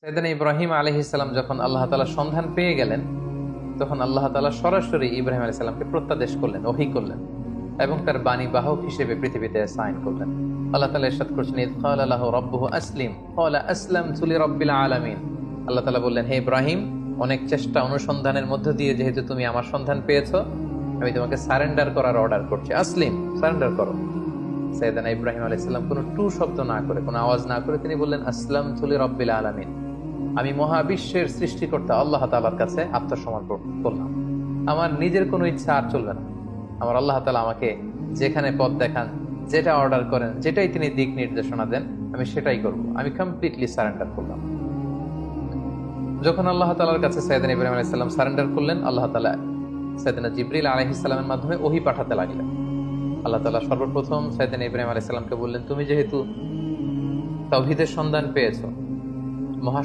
সাইয়েদনা ইব্রাহিম আলাইহিস সালাম যখন আল্লাহ তাআলার সন্ধান পেয়ে গেলেন, তখন আল্লাহ তাআলা সরাসরি ইব্রাহিম আলাইহিস সালামকে প্রত্যাদেশ করলেন, ওহী করলেন এবং তার বাণী বাহক হিসেবে পৃথিবীতে সাইন করলেন। আল্লাহ তাআলা ইরশাদ করছেন, ইয ক্বালা লাহু রাব্বুহু আসলিম ক্বালা আসলামতু লিরাব্বিল আলামিন। আল্লাহ তাআলা বললেন, হে ইব্রাহিম, অনেক চেষ্টা অনুসন্ধানের মধ্য দিয়ে যেহেতু তুমি আমার সন্ধান পেয়েছো, আমি তোমাকে সারেন্ডার করার অর্ডার করছি। আসলিম, সারেন্ডার করো। সাইয়েদনা ইব্রাহিম আলাইহিস সালাম কোনো টু শব্দ না করে, কোনো আওয়াজ না করে তিনি বললেন, আসলামতু লিরাব্বিল আলামিন, আমি মহাবিশ্বের সৃষ্টিকর্তা আল্লাহ তাআলার কাছে আত্মসমর্পণ করলাম। আমার নিজের কোনো ইচ্ছা আর চলবে না। আমার আল্লাহ তাআলা আমাকে যেখানে পথ দেখান, যেটা অর্ডার করেন, যেটাই তিনি দিক নির্দেশনা দেন, আমি সেটাই করব। আমি কমপ্লিটলি সারেন্ডার করলাম। যখন আল্লাহ তাআলার কাছে সাইয়েদনা ইব্রাহিম আলাইহিস সালাম সারেন্ডার করলেন, আল্লাহ তাআলা সাইয়েদনা জিবরিল আলাইহিস সালামের মাধ্যমে ওহী পাঠাতে লাগলেন। আল্লাহ তাআলা সর্বপ্রথম সাইয়েদনা ইব্রাহিম আলাইহিস সালামকে বললেন, তুমি যেহেতু তাওহীদের সন্ধান পেয়েছো,